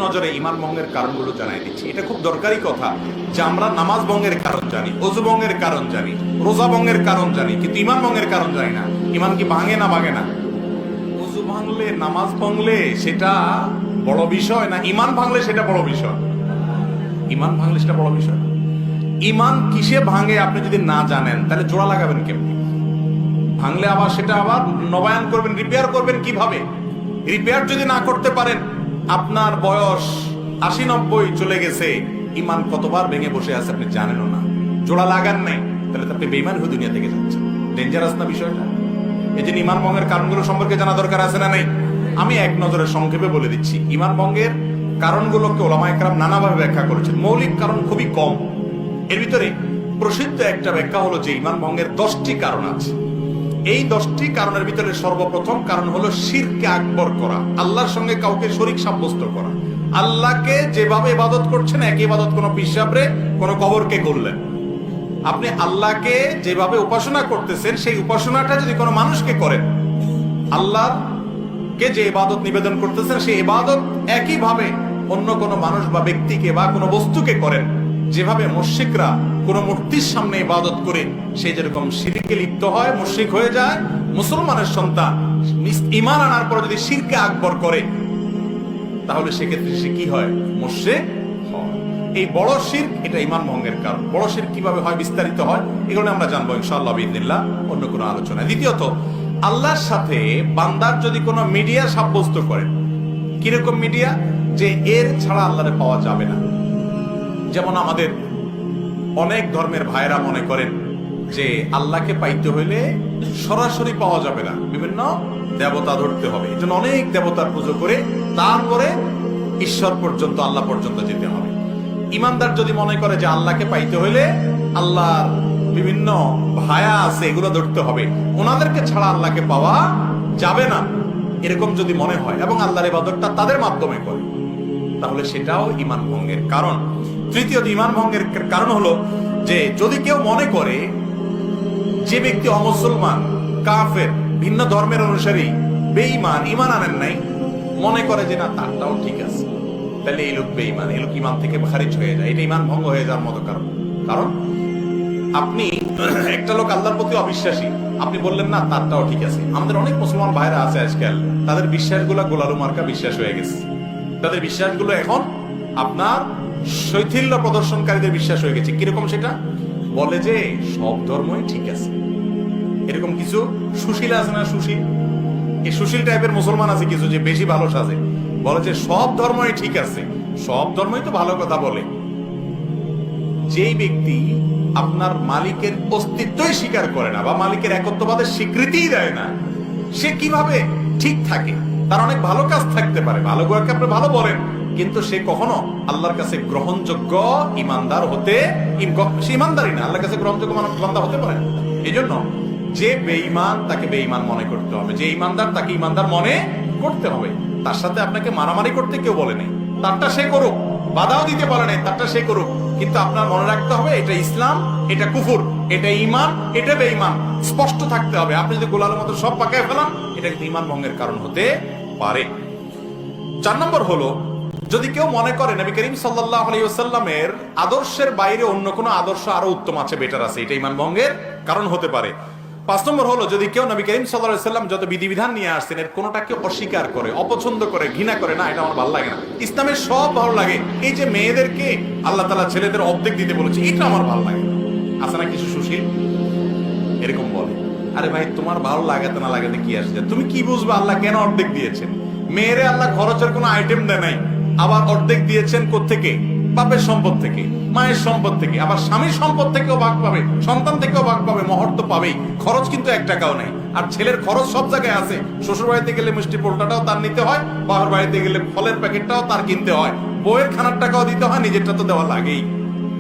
নজরে ঈমান ভঙ্গের কারণগুলো জানাই দিচ্ছি। এটা খুব দরকারি কথা যে আমরা নামাজ ভঙ্গের কারণ জানি, ওযু ভঙ্গের কারণ জানি, রোজা ভঙ্গের কারণ জানি, কিন্তু ঈমান ভঙ্গের কারণ জানি না। ঈমান কি ভাঙে না ভাঙে না? ওযু ভাঙলে, নামাজ ভাঙলে সেটা বড় বিষয় না ঈমান ভাঙলে সেটা বড় বিষয়? ঈমান ভাঙলে সেটা বড় বিষয়। ঈমান কিসে ভাঙে আপনি যদি না জানেন তাহলে জোড়া লাগাবেন কেমনি? ভাঙলে আবার সেটা আবার নবায়ন করবেন, রিপেয়ার করবেন কিভাবে? রিপেয়ার যদি না করতে পারেন, আপনার বয়স ৮০-৯০ চলে গেছে, ঈমান কতবার ভেঙে বসে আছে আপনি জানেনও না, জোড়া লাগান নাই, তাহলে তো আপনি বেঈমান হয়ে দুনিয়া থেকে যাচ্ছেন। ডেঞ্জারাস না বিষয়টা? এই যে ঈমান ভঙ্গের কারণগুলো সম্পর্কে জানা দরকার আছে না নাই? আমি এক নজরে সংক্ষেপে বলে দিচ্ছি। ঈমান ভঙ্গের কারণগুলোকে ওলামায়ে কেরাম নানাভাবে ব্যাখ্যা করেছেন। মৌলিক কারণ খুবই কম। এর ভিতরে প্রসিদ্ধ একটা ব্যাখ্যা হলো যে ঈমান ভঙ্গের 10টি কারণ আছে। এই 10টি কারণের ভিতরে সর্বপ্রথম কারণ হলো শিরকে আকবর করা, আল্লাহর সঙ্গে কাউকে শরীক সাব্যস্ত করা। আল্লাহকে যেভাবে ইবাদত করছেন একই ইবাদত কোন পিসাবরে, কোন কবরকে করলেন। আপনি আল্লাহকে যেভাবে উপাসনা করতেছেন সেই উপাসনাটা যদি কোনো মানুষকে করেন, আল্লাহকে যে ইবাদত নিবেদন করতেছেন সেই ইবাদত একইভাবে অন্য কোনো মানুষ বা ব্যক্তিকে বা কোনো বস্তুকে করেন, যেভাবে মুশরিকরা কোনো মূর্তির সামনে ইবাদত করে সে যেরকম শিরকে লিপ্ত হয়, মুশরিক হয়ে যায়, মুসলমানের সন্তান ঈমান আনার পরে যদি শিরকে আকবর করে তাহলে সেক্ষেত্রে সে কি হয়? মুশরিক হয়। এই বড় শিরক, এটা ঈমান ভঙ্গের কারণ। বড় শিরক কিভাবে হয়, বিস্তারিত হয়, এগুলো আমরা জানবো ইনশাআল্লাহ বিইذনিল্লাহ অন্য কোনো আলোচনায়। দ্বিতীয়ত, আল্লাহর সাথে বান্দার যদি কোনো মিডিয়া সাব্যস্ত করেন, কিরকম মিডিয়া? যে এর ছাড়া আল্লাহরে পাওয়া যাবে না। যেমন আমাদের অনেক ধর্মের ভাইরা মনে করেন যে আল্লাহকে পাইতে হইলে সরাসরি পাওয়া যাবে না, বিভিন্ন দেবতা ধরতে হবে, এই জন্য অনেক দেবতার পুজো করে তারপরে ঈশ্বর পর্যন্ত, আল্লাহ পর্যন্ত যেতে হবে। ইমানদার যদি মনে করে যে আল্লাহকে পাইতে হইলে আল্লাহর বিভিন্ন ভায়া আছে এগুলো ধরতে হবে, ওনাদেরকে ছাড়া আল্লাহকে পাওয়া যাবে না, এরকম যদি মনে হয় এবং আল্লাহর ইবাদতটা তাদের মাধ্যমে করে, তাহলে সেটাও ঈমান ভঙ্গের কারণ। তৃতীয়ত, ঈমান ভঙ্গের কারণ হলো যে যদি কেউ মনে করে যে ব্যক্তি অমুসলমান, কাফের, ভিন্ন ধর্মের অনুসারী, বেঈমান, ঈমান আনেন নাই, মনে করে যে না তারটাও ঠিক আছে, তাহলে এই লোক বেঈমান, এই লোক ঈমান থেকে খারিজ হয়ে যায়, এটা ঈমান ভঙ্গ হয়ে যাওয়ার মতো কারণ। কারণ আপনি একটা লোক আল্লাহর প্রতি অবিশ্বাসী, আপনি বললেন না তারটাও ঠিক আছে। আমাদের অনেক মুসলমান ভাইরা আছে আজকাল, তাদের বিশ্বাসগুলো গোলালু মার্কা বিশ্বাস হয়ে গেছে। তাদের বিশ্বাসগুলো এখন আপনার শৈথিল্য প্রদর্শনকারীদের বিশ্বাস হয়ে গেছে। কিরকম? সেটা বলে যে সব ধর্মই ঠিক আছে। এরকম কিছু সুশীল আছে না, সুশীল, এই সুশীল টাইপের মুসলমান আছে কিছু, যে বেশি ভালো সাজে, বলে যে সব ধর্মই ঠিক আছে। সব ধর্মই তো ভালো কথা বলে। যেই ব্যক্তি আপনার মালিকের অস্তিত্বই স্বীকার করে না বা মালিকের একত্ববাদের স্বীকৃতিই দেয় না, সে কিভাবে ঠিক থাকে? তার অনেক ভালো কাজ থাকতে পারে, ভালো গোয়াকে আপনি ভালো বলেন, কিন্তু সে কখনো আল্লাহর কাছে গ্রহণযোগ্য ইমানদার হতে, সে ইমানদারই না, আল্লাহর কাছে গ্রহণযোগ্য বান্দা হতে পারে। এই জন্য যে বেঈমান তাকে বেঈমান মনে করতে হবে, যে ইমানদার তাকে ইমানদার মনে করতে হবে। তার সাথে আপনাকে মারামারি করতে কেউ বলে নেই, তারটা সে করুক, বাধাও দিতে বলে নেই, তারটা সে করুক, কিন্তু আপনার মনে রাখতে হবে এটা ইসলাম, এটা কুফর, এটা ঈমান, এটা বেঈমান, স্পষ্ট থাকতে হবে। আপনি যদি গোলালের মতো সব পাকায় ফেলান, এটা কিন্তু ঈমান ভঙ্গের কারণ হতে পারে। 4 নম্বর হলো, যদি কেউ মনে করে নবী করিম সাল্লাল্লাহু আলাইহি ওয়াসাল্লামের আদর্শের বাইরে অন্য কোনো আদর্শ আরো উত্তম আছে, বেটার আছে, এটা ঈমান ভঙ্গের কারণ হতে পারে। 5 নম্বর হলো, যদি কেউ নবী করিম সাল্লাল্লাহু আলাইহি ওয়াসাল্লাম যত বিধিবিধান নিয়ে আসছেন এর কোনোটাকে অস্বীকার করে, অপছন্দ করে, ঘৃণা করে, না এটা আমার ভালো লাগে না, ইসলামের সব ভালো লাগে, এই যে মেয়েদেরকে আল্লাহ তাআলা ছেলেদের অর্ধেক দিতে বলেছে এটা আমার ভালো লাগে না, আছে না কিছু সুশীল এরকম বলে। আরে ভাই, তোমার ভালো লাগাতে না লাগাতে কি আসছে? তুমি কি বুঝবে আল্লাহ কেন অর্ধেক দিয়েছেন? মেয়েরে আল্লাহ খরচের কোনো আইটেম দেয় নাই, আবার অর্ধেক দিয়েছেন কোত্থেকে? বাপের সম্পদ থেকে, মায়ের সম্পদ থেকে, আবার স্বামীর সম্পদ থেকেও ভাগ পাবে, সন্তান থেকেও ভাগ পাবে, মহর তো পাবেই। খরচ কিন্তু 1 টাকাও নেই। আর ছেলের খরচ সব জায়গায় আছে। শ্বশুর বাড়িতে গেলে মিষ্টি পোল্টাটাও তার নিতে হয়, বাবার বাড়িতে গেলে ফলের প্যাকেটটাও তার কিনতে হয়, বউয়ের খানার টাকাও দিতে হয়, নিজেরটা তো দেওয়া লাগেই।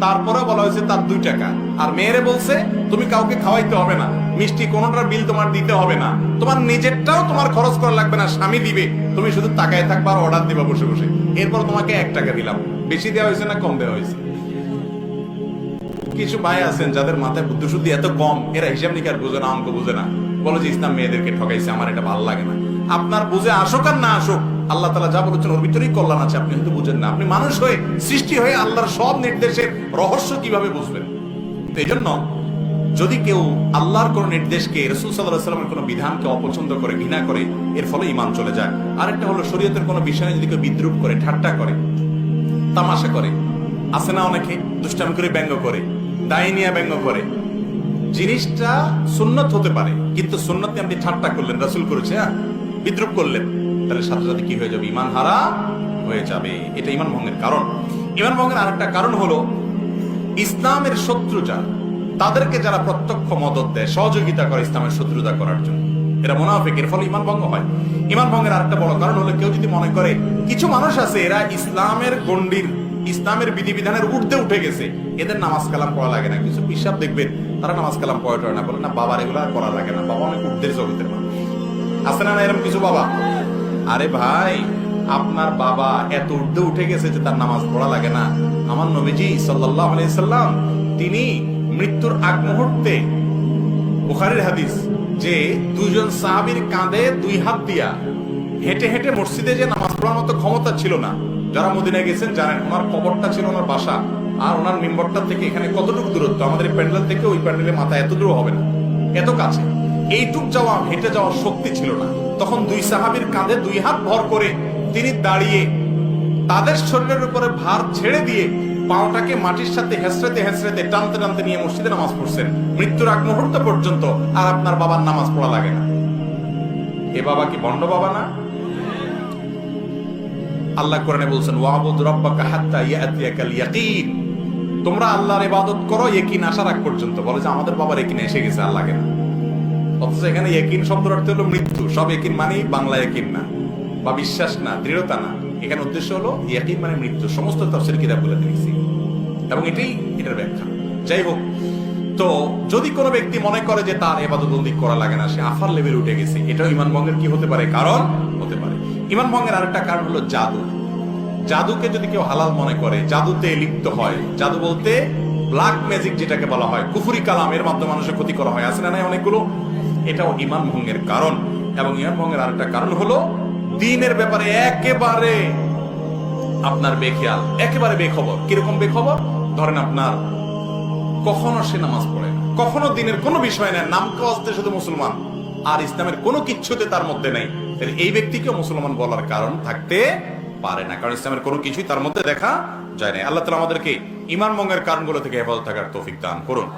তারপরে বলা হয়েছে তার 2 টাকা। আর মেয়েরে বলছে তুমি কাউকে খাওয়াইতে হবে না, মিষ্টি কোনোটার বিল তোমার দিতে হবে না, তোমার নিজেরটাও তোমার খরচ করা লাগবে না, স্বামী দিবে, তুমি শুধু তাকায় থাকবা আর অর্ডার দিবা বসে বসে। এরপর তোমাকে 1 টাকা দিলাম। বেশি দেওয়া হয়েছে না কম দেওয়া হয়েছে? কিছু ভাই আছেন যাদের মাথায় বুদ্ধি শুদ্ধি এত কম, এরা হিসাব নিকার বুঝে না, অঙ্ক বুঝে না, বলে যে ইসলাম মেয়েদেরকে ঠকাইছে, আমার এটা ভালো লাগে না। আপনার বুঝে আসুক আর না আসুক, আল্লাহ তাআলা যা বলেছেন ওর ভিতরেই কল্যাণ আছে, আপনি হয়তো বুঝেন না। আপনি মানুষ হয়ে, সৃষ্টি হয়ে আল্লাহর সব নির্দেশের রহস্য কিভাবে বুঝবেন? তো এই জন্য যদি কেউ আল্লাহর কোন নির্দেশকে, রাসূল সাল্লাল্লাহু আলাইহি ওয়াসাল্লামের কোন বিধানকে অপছন্দ করে, ঘৃণা করে, এর ফলে ঈমান চলে যায়। আরেকটা হলো শরীয়তের কোন বিষয়ে যদি কেউ বিদ্রূপ করে, ঠাট্টা করে, তামাশা করে, আছে না অনেকে দুষ্টামি করে ব্যঙ্গ করে, দায় নিয়ে ব্যঙ্গ করে, জিনিসটা সুন্নত হতে পারে, কিন্তু সুন্নতে আপনি ঠাট্টা করলেন, রাসূল করেছে, বিদ্রূপ করলেন, তাহলে সাথে সাথে কি হয়ে যাবে? ঈমান হারা হয়ে যাবে। এটা ঈমান ভঙ্গের কারণ। ঈমান ভঙ্গের আরেকটা কারণ হলো ইসলামের শত্রুতা, তাদেরকে যারা প্রত্যক্ষ মদদ দেয়, সহযোগিতা করে ইসলামের শত্রুতা করার জন্য, এরা মুনাফিক, এর ফলে ঈমান ভঙ্গ হয়। ঈমান ভঙ্গের আরেকটা বড় কারণ হলো কেউ যদি মনে করে কিছু মানুষ আছে এরা ইসলামের গণ্ডির, ইসলামের বিধিবিধানের ঊর্ধ্বে উঠে গেছে, এদের নামাজ কালাম পড়া লাগে না। কিছু পিসাব দেখবেন তারা নামাজ কালাম পড়া না, বলে না বাবার এগুলো আর করা লাগে না, বাবা অনেক ঊর্ধ্বের জগতের মানুষ। আছে না এরকম কিছু বাবা? আরে ভাই, আপনার বাবা এত ঊর্ধ্বে উঠে গেছে যে তার নামাজ পড়া লাগে না। আমার নবীজি সাল্লাল্লাহু আলাইহি সাল্লাম তিনি মৃত্যুর আগ মুহূর্তে, বুখারীর হাদিস, যে দুইজন সাহাবীর কাঁধে দুই হাত দিয়া হেঁটে হেঁটে মসজিদে যে নামাজ পড়ার মতো ক্ষমতা ছিল না। যারা মদিনায় গেছেন জানেন, ওনার কবরটা ছিল ওনার বাসা, আর ওনার মিম্বরটা থেকে এখানে কতটুকু দূরত্ব, আমাদের প্যান্ডেল থেকে ওই প্যান্ডেলের মাথা এত দূর হবে না, এত কাছে। এইটুক যাওয়া, হেঁটে যাওয়ার শক্তি ছিল না। তখন দুই সাহাবীর কাঁধে দুই হাত ভর করে তিনি দাঁড়িয়ে তাদের শরীরের উপরে ভার ছেড়ে দিয়ে পাওটাকে মাটির সাথে হেসড়েতে হেসড়েতে টানতে টানতে নিয়ে মসজিদে নামাজ পড়ছেন মৃত্যুর আগ মুহূর্ত পর্যন্ত। আর আপনার বাবার নামাজ পড়া লাগে না। এ বাবা কি ভণ্ড বাবা না? আল্লাহ কোরআনে বলছেন, ওয়াবুদ রাব্বাকা হাত্তা ইয়াতিয়াকাল ইয়াকিন, তোমরা আল্লাহর ইবাদত করো ইয়াকিন আসার আগ পর্যন্ত। বলে যে আমাদের বাবার ইয়াকিন এসে গেছে, আর লাগে না। অথচ এখানে ইয়াকিন শব্দের অর্থ হলো মৃত্যু। সব ইয়াকিন মানে বাংলা ইয়াকিন না, বা বিশ্বাস না, দৃঢ়তা না। এখানে উদ্দেশ্য হলো ইয়াকিন মানে মৃত্যু। সমস্ত তাফসীর কিতাবগুলো দেখছি এবং এটার ব্যাখ্যা। যাই হোক, তো যদি কোনো ব্যক্তি মনে করে যে তার ইবাদতবন্দি করা লাগে না, সে আফার লেভেল উঠে গেছে, এটাও ঈমান ভঙ্গের কি হতে পারে? কারণ হতে পারে। ঈমান ভঙ্গের আরেকটা কারণ হলো জাদু। জাদুকে যদি কেউ হালাল মনে করে, জাদুতে লিপ্ত হয়, জাদু বলতে ব্ল্যাক ম্যাজিক যেটাকে বলা হয়, কুফরি কালাম, এর মাধ্যমে মানুষের ক্ষতি করা হয়, আছে না নাই অনেকগুলো, এটাও ঈমান ভঙ্গের কারণ। এবং ঈমান ভঙ্গের আরেকটা কারণ হলো দ্বীনের ব্যাপারে একেবারে আপনার বেখেয়াল, একেবারে বেখবর। কিরকম বেখবর? ধরেন আপনার কখনো সে নামাজ পড়ে না, কখনো দিনের কোনো বিষয় নেই, নাম কাজতে শুধু মুসলমান, আর ইসলামের কোনো কিচ্ছুতে তার মধ্যে নেই, তাহলে এই ব্যক্তিকে মুসলমান বলার কারণ থাকতে পারে না, কারণ ইসলামের কোনো কিছুই তার মধ্যে দেখা যায় না। আল্লাহ তাআলা আমাদেরকে ঈমান ভঙ্গের কারণগুলো থেকে হেফাজত থাকার তৌফিক দান করুন।